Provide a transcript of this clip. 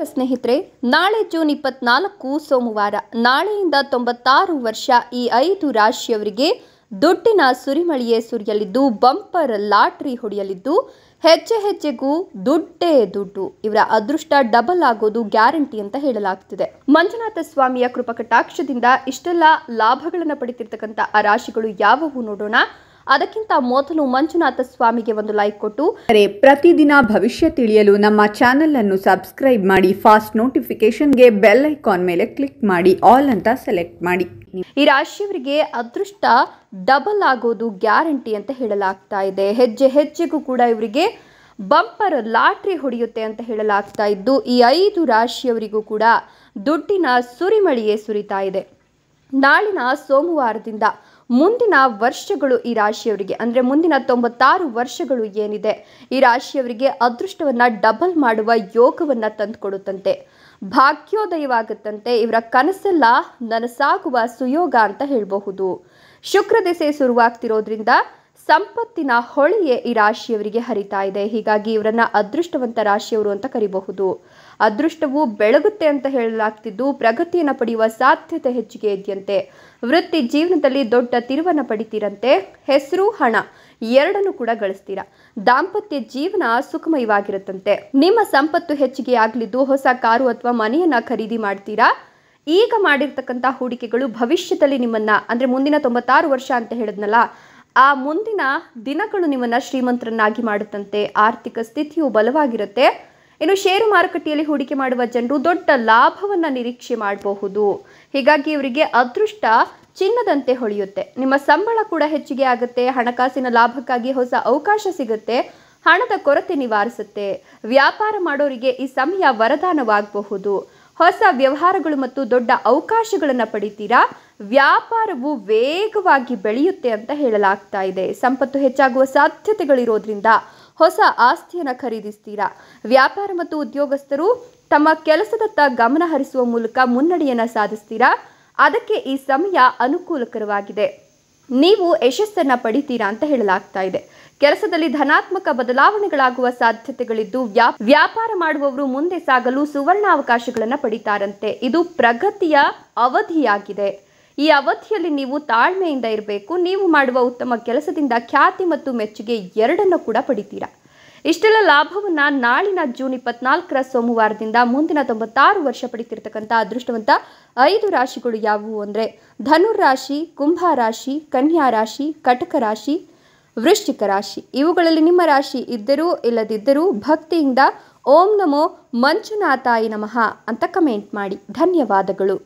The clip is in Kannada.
ಸ್ನೇಹಿತರೆ, ನಾಳೆ ಜೂನ್ 24 ಸೋಮವಾರ. ನಾಳೆಯಿಂದ 96 ವರ್ಷ ಈ 5 ರಾಶಿಯವರಿಗೆ ದುಡ್ಡಿನ ಸುರಿಮಳೆಯೇ ಸುರಿಯಲಿದ್ದು, ಬಂಪರ್ ಲಾಟ್ರಿ ಹೊಡೆಯಲಿದ್ದು, ಹೆಜ್ಜೆ ಹೆಜ್ಜೆಗೂ ದುಡ್ಡೇ ದುಡ್ಡು. ಇವರ ಅದೃಷ್ಟ ಡಬಲ್ ಆಗೋದು ಗ್ಯಾರಂಟಿ ಅಂತ ಹೇಳಲಾಗ್ತಿದೆ. ಮಂಜುನಾಥ ಸ್ವಾಮಿಯ ಕೃಪಕಟಾಕ್ಷದಿಂದ ಇಷ್ಟೆಲ್ಲ ಲಾಭಗಳನ್ನು ಪಡೆದಿರ್ತಕ್ಕಂಥ ಆ ರಾಶಿಗಳು ಯಾವುವು ನೋಡೋಣ. ಅದಕ್ಕಿಂತ ಮೊದಲು ಮಂಜುನಾಥ ಸ್ವಾಮಿಗೆ ಒಂದು ಲೈಕ್ ಕೊಟ್ಟು ಪ್ರತಿದಿನ ಭವಿಷ್ಯ ತಿಳಿಯಲು ನಮ್ಮ ಚಾನೆಲ್ ಅನ್ನು ಸಬ್ಸ್ಕ್ರೈಬ್ ಮಾಡಿ. ಫಾಸ್ಟ್ ನೋಟಿಫಿಕೇಶನ್ಗೆ ಬೆಲ್ ಐಕಾನ್ ಮೇಲೆ ಕ್ಲಿಕ್ ಮಾಡಿ, ಆಲ್ ಅಂತ ಸೆಲೆಕ್ಟ್ ಮಾಡಿ. ಈ ರಾಶಿಯವರಿಗೆ ಅದೃಷ್ಟ ಡಬಲ್ ಆಗೋದು ಗ್ಯಾರಂಟಿ ಅಂತ ಹೇಳಲಾಗ್ತಾ ಇದೆ. ಹೆಜ್ಜೆ ಹೆಜ್ಜೆಗೂ ಕೂಡ ಇವರಿಗೆ ಬಂಪರ್ ಲಾಟ್ರಿ ಹೊಡೆಯುತ್ತೆ ಅಂತ ಹೇಳಲಾಗ್ತಾ ಇದ್ದು, ಈ 5 ರಾಶಿಯವರಿಗೂ ಕೂಡ ದುಡ್ಡಿನ ಸುರಿಮಳೆಯೇ ಸುರಿತಾ ಇದೆ. ನಾಳಿನ ಸೋಮವಾರದಿಂದ ಮುಂದಿನ ವರ್ಷಗಳು ಈ ರಾಶಿಯವರಿಗೆ ಅಂದರೆ ಮುಂದಿನ 96 ವರ್ಷಗಳು ಏನಿದೆ ಈ ರಾಶಿಯವರಿಗೆ ಅದೃಷ್ಟವನ್ನು ಡಬಲ್ ಮಾಡುವ ಯೋಗವನ್ನು ತಂದುಕೊಡುತ್ತಂತೆ. ಭಾಗ್ಯೋದಯವಾಗುತ್ತಂತೆ. ಇವರ ಕನಸೆಲ್ಲ ನನಸಾಗುವ ಸುಯೋಗ ಅಂತ ಹೇಳಬಹುದು. ಶುಕ್ರ ದೆಸೆ ಶುರುವಾಗ್ತಿರೋದ್ರಿಂದ ಸಂಪತ್ತಿನ ಹೊಳೆಯೇ ಈ ರಾಶಿಯವರಿಗೆ ಹರಿತಾ ಇದೆ. ಹೀಗಾಗಿ ಇವರನ್ನ ಅದೃಷ್ಟವಂತ ರಾಶಿಯವರು ಅಂತ ಕರಿಬಹುದು. ಅದೃಷ್ಟವು ಬೆಳಗುತ್ತೆ ಅಂತ ಹೇಳಲಾಗ್ತಿದ್ದು, ಪ್ರಗತಿಯನ್ನು ಪಡೆಯುವ ಸಾಧ್ಯತೆ ಹೆಚ್ಚಿಗೆ ಇದೆಯಂತೆ. ವೃತ್ತಿ ಜೀವನದಲ್ಲಿ ದೊಡ್ಡ ತಿರುವನ್ನು ಪಡಿತೀರಂತೆ. ಹೆಸರು ಹಣ ಎರಡನ್ನು ಕೂಡ ಗಳಿಸ್ತೀರಾ. ದಾಂಪತ್ಯ ಜೀವನ ಸುಖಮಯವಾಗಿರುತ್ತಂತೆ. ನಿಮ್ಮ ಸಂಪತ್ತು ಹೆಚ್ಚಿಗೆ ಆಗಲಿದ್ದು, ಹೊಸ ಕಾರು ಅಥವಾ ಮನೆಯನ್ನ ಖರೀದಿ ಮಾಡ್ತೀರಾ. ಈಗ ಮಾಡಿರ್ತಕ್ಕಂಥ ಹೂಡಿಕೆಗಳು ಭವಿಷ್ಯದಲ್ಲಿ ನಿಮ್ಮನ್ನ ಅಂದ್ರೆ ಮುಂದಿನ 96 ವರ್ಷ ಅಂತ ಹೇಳಿದ್ನಲ್ಲ, ಆ ಮುಂದಿನ ದಿನಗಳು ನಿಮ್ಮನ್ನ ಶ್ರೀಮಂತರನ್ನಾಗಿ ಮಾಡುತ್ತಂತೆ. ಆರ್ಥಿಕ ಸ್ಥಿತಿಯು ಬಲವಾಗಿರುತ್ತೆ. ಇನ್ನು ಷೇರು ಮಾರುಕಟ್ಟೆಯಲ್ಲಿ ಹೂಡಿಕೆ ಮಾಡುವ ಜನರು ದೊಡ್ಡ ಲಾಭವನ್ನ ನಿರೀಕ್ಷೆ ಮಾಡಬಹುದು. ಹೀಗಾಗಿ ಇವರಿಗೆ ಅದೃಷ್ಟ ಚಿನ್ನದಂತೆ ಹೊಳೆಯುತ್ತೆ. ನಿಮ್ಮ ಸಂಬಳ ಕೂಡ ಹೆಚ್ಚಿಗೆ ಆಗುತ್ತೆ. ಹಣಕಾಸಿನ ಲಾಭಕ್ಕಾಗಿ ಹೊಸ ಅವಕಾಶ ಸಿಗುತ್ತೆ. ಹಣದ ಕೊರತೆ ನಿವಾರಿಸುತ್ತೆ. ವ್ಯಾಪಾರ ಮಾಡೋರಿಗೆ ಈ ಸಮಯ ವರದಾನವಾಗಬಹುದು. ಹೊಸ ವ್ಯವಹಾರಗಳು ಮತ್ತು ದೊಡ್ಡ ಅವಕಾಶಗಳನ್ನು ಪಡಿತೀರಾ. ವ್ಯಾಪಾರವು ವೇಗವಾಗಿ ಬೆಳೆಯುತ್ತೆ ಅಂತ ಹೇಳಲಾಗ್ತಾ ಇದೆ. ಸಂಪತ್ತು ಹೆಚ್ಚಾಗುವ ಸಾಧ್ಯತೆಗಳಿರೋದ್ರಿಂದ ಹೊಸ ಆಸ್ತಿಯನ್ನು ಖರೀದಿಸ್ತೀರಾ. ವ್ಯಾಪಾರ ಮತ್ತು ಉದ್ಯೋಗಸ್ಥರು ತಮ್ಮ ಕೆಲಸದತ್ತ ಗಮನ ಹರಿಸುವ ಮೂಲಕ ಮುನ್ನಡೆಯನ್ನು ಸಾಧಿಸ್ತೀರಾ. ಅದಕ್ಕೆ ಈ ಸಮಯ ಅನುಕೂಲಕರವಾಗಿದೆ. ನೀವು ಯಶಸ್ಸನ್ನು ಪಡಿತೀರಾ ಅಂತ ಹೇಳಲಾಗ್ತಾ ಇದೆ. ಕೆಲಸದಲ್ಲಿ ಧನಾತ್ಮಕ ಬದಲಾವಣೆಗಳಾಗುವ ಸಾಧ್ಯತೆಗಳಿದ್ದು, ವ್ಯಾಪಾರ ಮಾಡುವವರು ಮುಂದೆ ಸಾಗಲು ಸುವರ್ಣಾವಕಾಶಗಳನ್ನು ಪಡಿತಾರಂತೆ. ಇದು ಪ್ರಗತಿಯ ಅವಧಿಯಾಗಿದೆ. ಈ ಅವಧಿಯಲ್ಲಿ ನೀವು ತಾಳ್ಮೆಯಿಂದ ಇರಬೇಕು. ನೀವು ಮಾಡುವ ಉತ್ತಮ ಕೆಲಸದಿಂದ ಖ್ಯಾತಿ ಮತ್ತು ಮೆಚ್ಚುಗೆ ಎರಡನ್ನು ಕೂಡ ಪಡಿತೀರಾ. ಇಷ್ಟೆಲ್ಲ ಲಾಭವನ್ನು ನಾಳಿನ ಜೂನ್ 24 ಸೋಮವಾರದಿಂದ ಮುಂದಿನ 96 ವರ್ಷ ಪಡಿತಿರ್ತಕ್ಕಂಥ ಅದೃಷ್ಟವಂತ 5 ರಾಶಿಗಳು ಯಾವುವು ಅಂದರೆ ಧನುರ್ ರಾಶಿ, ಕುಂಭ ರಾಶಿ, ಕನ್ಯಾ ರಾಶಿ, ಕಟಕ ರಾಶಿ, ವೃಶ್ಚಿಕ ರಾಶಿ. ಇವುಗಳಲ್ಲಿ ನಿಮ್ಮ ರಾಶಿ ಇದ್ದರೂ ಇಲ್ಲದಿದ್ದರೂ ಭಕ್ತಿಯಿಂದ ಓಂ ನಮೋ ಮಂಜುನಾಥಾಯ ನಮಃ ಅಂತ ಕಮೆಂಟ್ ಮಾಡಿ. ಧನ್ಯವಾದಗಳು.